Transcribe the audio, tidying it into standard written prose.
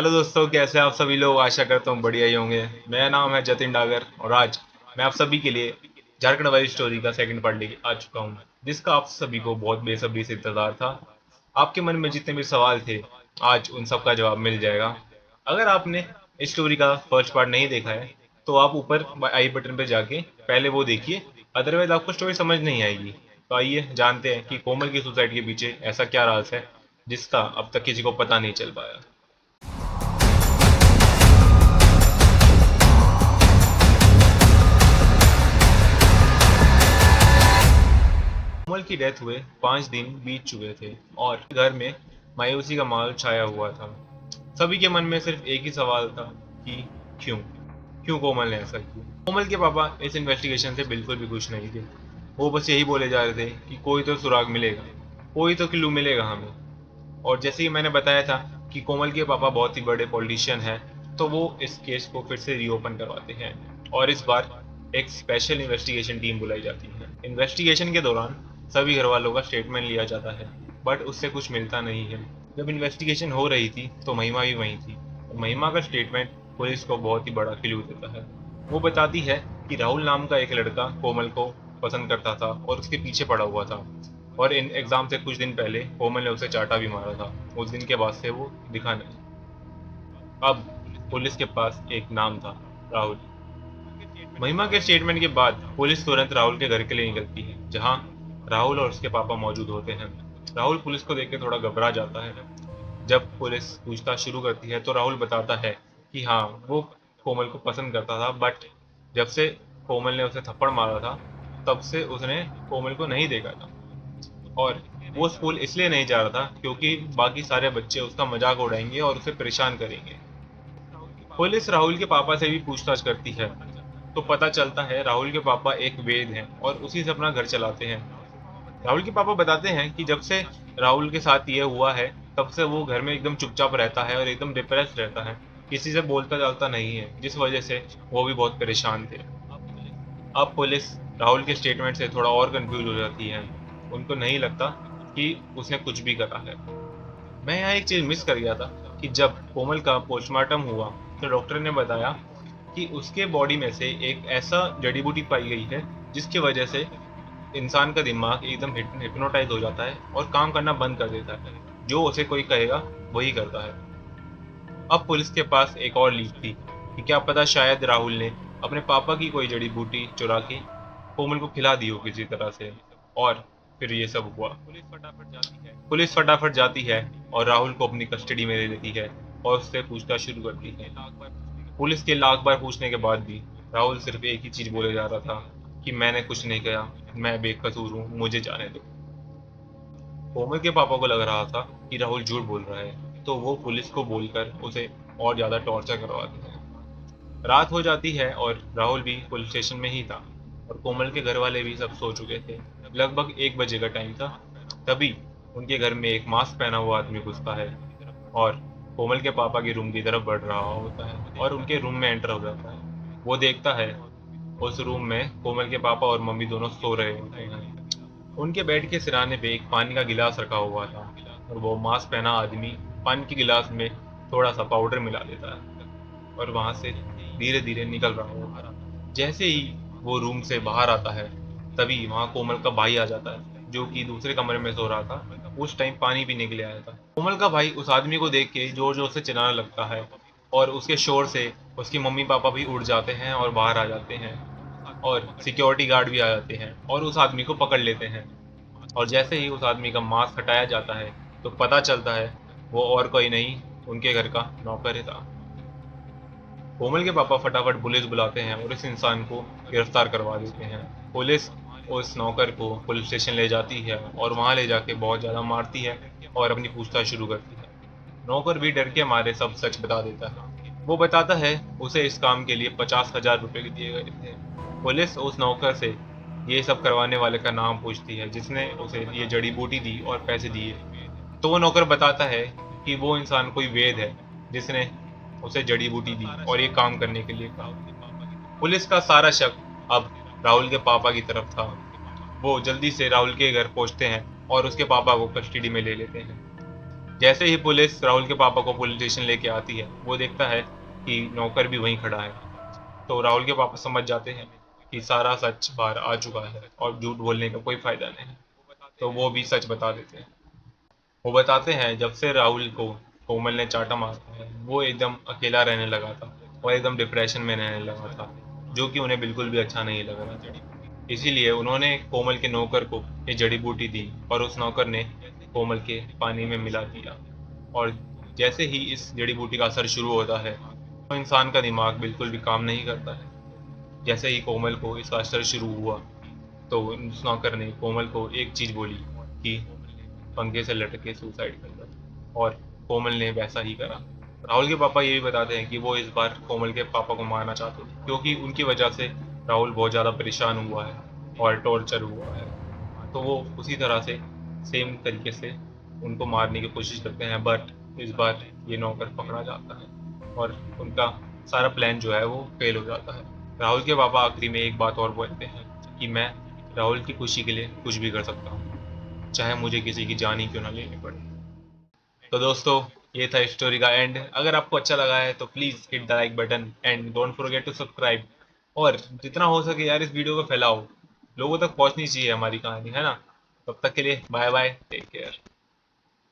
Hello दोस्तों, कैसे आप सभी लोग। आशा करता हूँ बढ़िया ही होंगे। मेरा नाम है जतिन डागर और आज मैं आप सभी के लिए झारखंड वाली स्टोरी का सेकंड पार्ट लेके आ चुका हूँ, जिसका आप सभी को बहुत बेसब्री से इंतजार था। आपके मन में जितने भी सवाल थे, आज उन सब का जवाब मिल जाएगा। अगर आपने इस स्टोरी का फर्स्ट पार्ट नहीं देखा है तो आप ऊपर आई बटन पे जाके पहले वो देखिए, अदरवाइज आपको स्टोरी समझ नहीं आएगी। तो आइए जानते हैं कि कोमल की सुसाइड के पीछे ऐसा क्या राज है जिसका अब तक किसी को पता नहीं चल पाया। कोमल की डेथ हुए 5 दिन बीत चुके थे और घर में मायूसी का माहौल छाया हुआ था। सभी के मन में सिर्फ एक ही सवाल था कि क्यों क्यों कोमल ने ऐसा किया। कोमल के पापा इस इन्वेस्टिगेशन से बिल्कुल भी खुश नहीं थे। वो बस यही बोले जा रहे थे कि कोई तो सुराग मिलेगा, कोई तो क्लू मिलेगा हमें। और जैसे ही मैंने बताया था कि कोमल के पापा बहुत ही बड़े पॉलिटिशियन हैं, तो वो इस केस को फिर से रीओपन करवाते हैं और इस बार एक स्पेशल इन्वेस्टिगेशन टीम बुलाई जाती है। इन्वेस्टिगेशन के दौरान सभी घर वालों का स्टेटमेंट लिया जाता है, बट उससे कुछ मिलता नहीं है। जब इन्वेस्टिगेशन हो रही थी तो महिमा भी वहीं थी और महिमा का स्टेटमेंट पुलिस को बहुत ही बड़ा क्लू देता है। वो बताती है कि राहुल नाम का एक लड़का कोमल को पसंद करता था और उसके पीछे पड़ा हुआ था, और इन एग्जाम से कुछ दिन पहले कोमल ने उसे चाटा भी मारा था। उस दिन के बाद से वो दिखा नहीं। अब पुलिस के पास एक नाम था, राहुल। महिमा के स्टेटमेंट के बाद पुलिस तुरंत राहुल के घर के लिए निकलती है, जहां राहुल और उसके पापा मौजूद होते हैं। राहुल पुलिस को देख के थोड़ा घबरा जाता है। जब पुलिस पूछताछ शुरू करती है तो राहुल बताता है कि हाँ, वो कोमल को पसंद करता था, बट जब से कोमल ने उसे थप्पड़ मारा था तब से उसने कोमल को नहीं देखा था। और वो स्कूल इसलिए नहीं जा रहा था क्योंकि बाकी सारे बच्चे उसका मजाक उड़ाएंगे और उसे परेशान करेंगे। पुलिस राहुल के पापा से भी पूछताछ करती है तो पता चलता है राहुल के पापा एक वेद हैं और उसी से अपना घर चलाते हैं। राहुल के पापा बताते हैं कि जब से राहुल के साथ ये हुआ है तब से वो घर में एकदम चुपचाप रहता है और एकदम डिप्रेस रहता है। किसी से बोलता चालता नहीं है, जिस वजह से वो भी बहुत परेशान थे। अब पुलिस राहुल के स्टेटमेंट से थोड़ा और कंफ्यूज हो जाती है। उनको नहीं लगता कि उसने कुछ भी करा है। मैं यहाँ एक चीज मिस कर गया था कि जब कोमल का पोस्टमार्टम हुआ तो डॉक्टर ने बताया कि उसके बॉडी में से एक ऐसा जड़ी बूटी पाई गई है जिसकी वजह से इंसान का दिमाग एकदम हिप्नोटाइज हो जाता है और काम करना बंद कर देता है। जो उसे कोई कहेगा वही करता है। अब पुलिस के पास एक और लीड थी कि क्या पता शायद राहुल ने अपने पापा की कोई जड़ी बूटी चुरा के कोमल को खिला दी हो किसी तरह से, और फिर ये सब हुआ। पुलिस फटाफट जाती है और राहुल को अपनी कस्टडी में ले लेती है और उससे पूछताछ शुरू करती है। पुलिस के लाख बार पूछने के बाद भी राहुल सिर्फ एक ही चीज बोले जा रहा था कि मैंने कुछ नहीं किया, मैं बेकसूर हूँ, मुझे जाने दो। कोमल के पापा को लग रहा था कि राहुल झूठ बोल रहा है, तो वो पुलिस को बोलकर उसे और ज्यादा टॉर्चर करवाते हैं। रात हो जाती है और राहुल भी पुलिस स्टेशन में ही था और कोमल के घर वाले भी सब सो चुके थे। लगभग 1 बजे का टाइम था। तभी उनके घर में एक मास्क पहना हुआ आदमी घुसता है और कोमल के पापा के रूम की तरफ बढ़ रहा होता है और उनके रूम में एंटर हो जाता है। वो देखता है उस रूम में कोमल के पापा और मम्मी दोनों सो रहे होते हैं। उनके बेड के सिराने पे एक पानी का गिलास रखा हुआ था और वो मास्क पहना आदमी पानी के गिलास में थोड़ा सा पाउडर मिला देता है और वहां से धीरे धीरे निकल रहा होता है। जैसे ही वो रूम से बाहर आता है तभी वहां कोमल का भाई आ जाता है, जो कि दूसरे कमरे में सो रहा था। उस टाइम पानी पीने के लिए आया था। कोमल का भाई उस आदमी को देख के जोर जोर से चिल्लाने लगता है और उसके शोर से उसकी मम्मी पापा भी उठ जाते हैं और बाहर आ जाते हैं और सिक्योरिटी गार्ड भी आ जाते हैं और उस आदमी को पकड़ लेते हैं। और जैसे ही उस आदमी का मास्क हटाया जाता है तो पता चलता है वो और कोई नहीं, उनके घर का नौकर ही था। कोमल के पापा फटाफट पुलिस बुलाते हैं और इस इंसान को गिरफ्तार करवा देते हैं। पुलिस उस नौकर को पुलिस स्टेशन ले जाती है और वहां ले जाके बहुत ज़्यादा मारती है और अपनी पूछताछ शुरू करती है। नौकर भी डर के मारे सब सच बता देता है। वो बताता है उसे इस काम के लिए 50,000 रुपये दिए गए थे। पुलिस उस नौकर से ये सब करवाने वाले का नाम पूछती है जिसने उसे ये जड़ी बूटी दी और पैसे दिए। तो वो नौकर बताता है कि वो इंसान कोई वेद है जिसने उसे जड़ी बूटी दी और ये काम करने के लिए कहा। पुलिस का सारा शक अब राहुल के पापा की तरफ था। वो जल्दी से राहुल के घर पहुंचते हैं और उसके पापा को कस्टडी में ले लेते हैं। जैसे ही पुलिस राहुल के पापा को पुलिस स्टेशन लेके आती है, वो देखता है कि नौकर भी वहीं खड़ा है। तो राहुल के पापा समझ जाते हैं कि सारा सच बाहर आ चुका है और झूठ बोलने का कोई फायदा नहीं। तो वो भी सच बता देते हैं। वो बताते हैं जब से राहुल को कोमल ने चाटा मारा है, वो एकदम अकेला रहने लगा था और एकदम डिप्रेशन में रहने लगा था, जो कि उन्हें बिल्कुल भी अच्छा नहीं लग रहा था। इसीलिए उन्होंने कोमल के नौकर को ये जड़ी बूटी दी और उस नौकर ने कोमल के पानी में मिला दिया। और जैसे ही इस जड़ी बूटी का असर शुरू होता है, तो इंसान का दिमाग बिल्कुल भी काम नहीं करता है। जैसे ही कोमल को इसका असर शुरू हुआ, तो उस नौकर ने कोमल को एक चीज़ बोली कि पंखे से लटक के सुसाइड कर लो, और कोमल ने वैसा ही करा। राहुल के पापा ये भी बताते हैं कि वो इस बार कोमल के पापा को मारना चाहते थे, क्योंकि उनकी वजह से राहुल बहुत ज़्यादा परेशान हुआ है और टॉर्चर हुआ है। तो वो उसी तरह से सेम तरीके से उनको मारने की कोशिश करते हैं, बट इस बार ये नौकर पकड़ा जाता है और उनका सारा प्लान जो है वो फेल हो जाता है। राहुल के पापा आखिरी में एक बात और बोलते हैं कि मैं राहुल की खुशी के लिए कुछ भी कर सकता हूँ, चाहे मुझे किसी की जान ही क्यों ना लेनी पड़े। तो दोस्तों, ये था स्टोरी का एंड। अगर आपको अच्छा लगा है तो please hit the like button and don't forget to subscribe. और जितना हो सके यार, इस वीडियो को फैलाओ, लोगों तक पहुंचनी चाहिए हमारी कहानी, है ना। तब तक के लिए बाय बाय, टेक केयर।